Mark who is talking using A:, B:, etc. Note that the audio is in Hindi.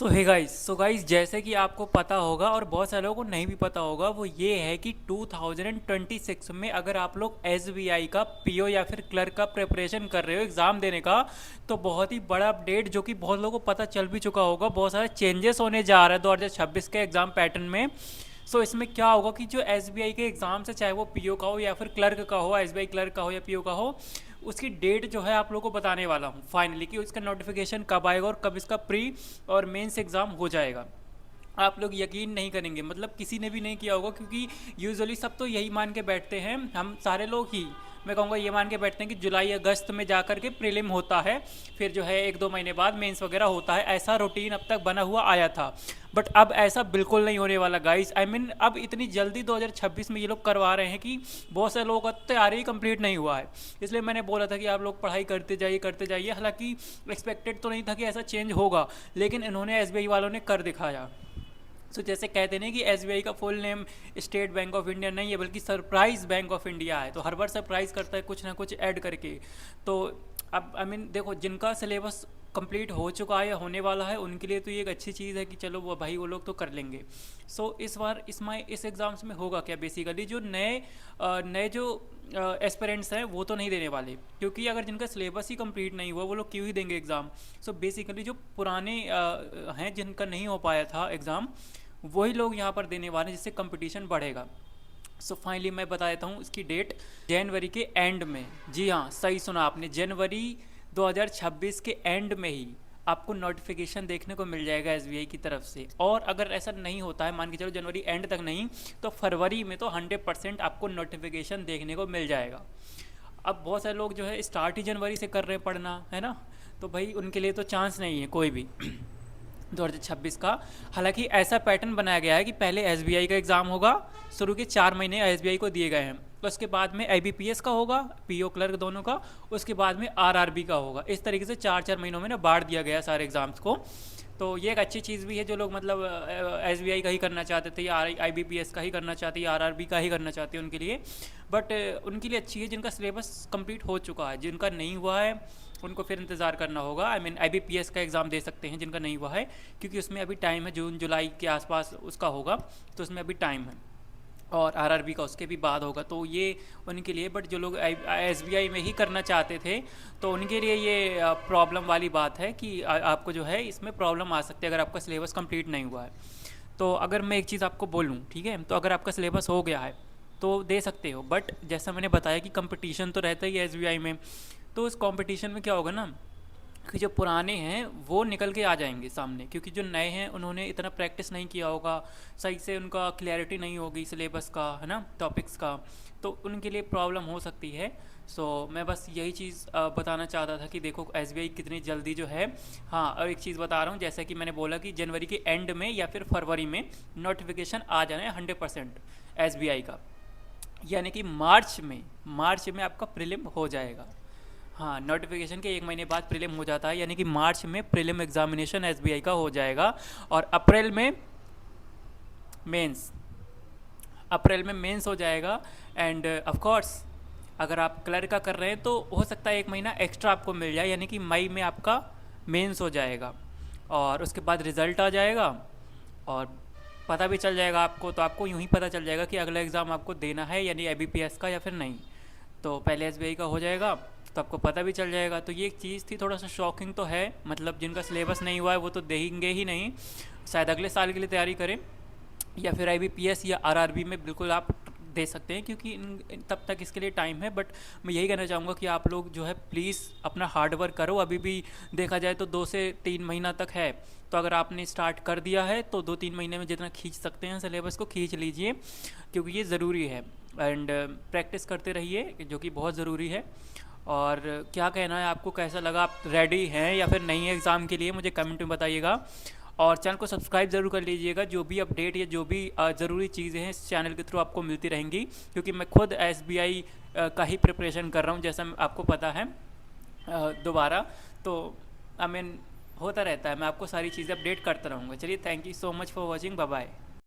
A: सो गाइस जैसे कि आपको पता होगा और बहुत सारे लोगों को नहीं भी पता होगा, वो ये है कि 2026 में अगर आप लोग एसबीआई का पीओ या फिर क्लर्क का प्रिपरेशन कर रहे हो एग्ज़ाम देने का, तो बहुत ही बड़ा अपडेट जो कि बहुत लोगों को पता चल भी चुका होगा, बहुत सारे चेंजेस होने जा रहे हैं 2026 के एग्ज़ाम पैटर्न में। इसमें क्या होगा कि जो एसबीआई के एग्ज़ाम है, चाहे वो पीओ का हो या फिर क्लर्क का हो, एसबीआई क्लर्क का हो या पीओ का हो, उसकी डेट जो है आप लोगों को बताने वाला हूँ फाइनली कि उसका नोटिफिकेशन कब आएगा और कब इसका प्री और मेंस एग्ज़ाम हो जाएगा। आप लोग यकीन नहीं करेंगे, मतलब किसी ने भी नहीं किया होगा, क्योंकि यूजुअली सब तो यही मान के बैठते हैं, हम सारे लोग ही मैं कहूँगा ये मान के बैठते हैं कि जुलाई अगस्त में जा कर के प्रीलिम होता है, फिर जो है 1-2 महीने बाद मेंस वगैरह होता है। ऐसा रूटीन अब तक बना हुआ आया था, बट अब ऐसा बिल्कुल नहीं होने वाला गाइस। आई मीन अब इतनी जल्दी 2026 में ये लोग करवा रहे हैं कि बहुत सारे लोगों का तैयारी ही कंप्लीट नहीं हुआ है। इसलिए मैंने बोला था कि आप लोग पढ़ाई करते जाइए। हालांकि एक्सपेक्टेड तो नहीं था कि ऐसा चेंज होगा, लेकिन इन्होंने एसबीआई वालों ने कर दिखाया। जैसे कहते हैं कि एसबीआई का full name state bank of India नहीं है, बल्कि सरप्राइज बैंक ऑफ इंडिया है। तो हर बार सरप्राइज करता है कुछ ना कुछ ऐड करके। तो अब आई मीन देखो, जिनका सिलेबस कंप्लीट हो चुका है या होने वाला है, उनके लिए तो ये एक अच्छी चीज़ है कि चलो वो भाई वो लोग तो कर लेंगे। इस बार इसमें इस एग्ज़ाम्स में होगा क्या, बेसिकली जो नए जो एस्पिरेंट्स हैं वो तो नहीं देने वाले, क्योंकि अगर जिनका सिलेबस ही कंप्लीट नहीं हुआ वो लोग क्यों ही देंगे एग्ज़ाम। बेसिकली जो पुराने हैं, जिनका नहीं हो पाया था एग्ज़ाम, वही लोग यहाँ पर देने वाले हैं, जिससे कंपटीशन बढ़ेगा। फाइनली मैं बता देता हूँ इसकी डेट, जनवरी के एंड में। जी हाँ, सही सुना आपने, जनवरी 2026 के एंड में ही आपको नोटिफिकेशन देखने को मिल जाएगा एसबीआई की तरफ से। और अगर ऐसा नहीं होता है, मान के चलो जनवरी एंड तक नहीं, तो फरवरी में तो 100% आपको नोटिफिकेशन देखने को मिल जाएगा। अब बहुत सारे लोग जो है स्टार्ट ही जनवरी से कर रहे हैं पढ़ना, है ना, तो भाई उनके लिए तो चांस नहीं है कोई भी 2026 का। हालांकि ऐसा पैटर्न बनाया गया है कि पहले एसबीआई का एग्ज़ाम होगा, शुरू के 4 महीने एसबीआई को दिए गए हैं, उसके बाद में आईबीपीएस का होगा, पीओ क्लर्क दोनों का, उसके बाद में आरआरबी का होगा। इस तरीके से 4-4 महीनों में ना बांट दिया गया सारे एग्ज़ाम्स को। तो ये एक अच्छी चीज़ भी है, जो लोग मतलब एसबीआई का ही करना चाहते थे या आईबीपीएस का ही करना चाहते या आरआरबी का ही करना चाहते हैं उनके लिए। बट उनके लिए अच्छी है जिनका सिलेबस कंप्लीट हो चुका है। जिनका नहीं हुआ है उनको फिर इंतज़ार करना होगा। आई मीन आईबीपीएस का एग्ज़ाम दे सकते हैं जिनका नहीं हुआ है, क्योंकि उसमें अभी टाइम है, जून जुलाई के आसपास उसका होगा, तो उसमें अभी टाइम है। और आरआरबी का उसके भी बाद होगा, तो ये उनके लिए। बट जो लोग एसबीआई में ही करना चाहते थे, तो उनके लिए ये प्रॉब्लम वाली बात है कि आपको जो है इसमें प्रॉब्लम आ सकती है अगर आपका सिलेबस कंप्लीट नहीं हुआ है। तो अगर मैं एक चीज़ आपको बोलूँ, ठीक है, तो अगर आपका सिलेबस हो गया है तो दे सकते हो, बट जैसा मैंने बताया कि कंपटीशन तो रहता ही है एसबीआई में। तो इस कंपटीशन में क्या होगा ना, कि जो पुराने हैं वो निकल के आ जाएंगे सामने, क्योंकि जो नए हैं उन्होंने इतना प्रैक्टिस नहीं किया होगा, सही से उनका क्लैरिटी नहीं होगी सिलेबस का, है ना, टॉपिक्स का, तो उनके लिए प्रॉब्लम हो सकती है। मैं बस यही चीज़ बताना चाहता था कि देखो एसबीआई कितनी जल्दी जो है। हाँ, और एक चीज़ बता रहा हूँ, जैसा कि मैंने बोला कि जनवरी के एंड में या फिर फरवरी में नोटिफिकेशन आ जाना है 100% एसबीआई का, यानी कि मार्च में आपका प्रीलिम हो जाएगा। हाँ, नोटिफिकेशन के 1 महीने बाद प्रीलिम हो जाता है, यानी कि मार्च में प्रीलिम एग्जामिनेशन एसबीआई का हो जाएगा, और अप्रैल में मेंस हो जाएगा। एंड ऑफ कोर्स अगर आप क्लर्क का कर रहे हैं तो हो सकता है 1 महीना एक्स्ट्रा आपको मिल जाए, यानी कि मई में आपका मेंस हो जाएगा, और उसके बाद रिज़ल्ट आ जाएगा और पता भी चल जाएगा आपको। तो आपको यूँ ही पता चल जाएगा कि अगला एग्ज़ाम आपको देना है, यानी आईबीपीएस का या फिर नहीं। तो पहले एसबीआई का हो जाएगा तो आपको पता भी चल जाएगा। तो ये एक चीज़ थी, थोड़ा सा शॉकिंग तो है, मतलब जिनका सिलेबस नहीं हुआ है वो तो देंगे ही नहीं, शायद अगले साल के लिए तैयारी करें, या फिर आईबीपीएस या आरआरबी में बिल्कुल आप दे सकते हैं, क्योंकि तब तक इसके लिए टाइम है। बट मैं यही कहना चाहूँगा कि आप लोग जो है प्लीज़ अपना हार्ड वर्क करो। अभी भी देखा जाए तो 2 से 3 महीना तक है, तो अगर आपने स्टार्ट कर दिया है तो 2-3 महीने में जितना खींच सकते हैं सिलेबस को खींच लीजिए, क्योंकि ये ज़रूरी है। एंड प्रैक्टिस करते रहिए, जो कि बहुत ज़रूरी है। और क्या कहना है आपको, कैसा लगा, आप रेडी हैं या फिर नहीं है एग्ज़ाम के लिए, मुझे कमेंट में बताइएगा। और चैनल को सब्सक्राइब ज़रूर कर लीजिएगा, जो भी अपडेट या जो भी ज़रूरी चीज़ें हैं इस चैनल के थ्रू आपको मिलती रहेंगी, क्योंकि मैं खुद एसबीआई का ही प्रिपरेशन कर रहा हूँ, जैसा आपको पता है दोबारा। तो आई मीन होता रहता है, मैं आपको सारी चीज़ें अपडेट करता रहूँगा। चलिए, thank you so much for watching, bye bye.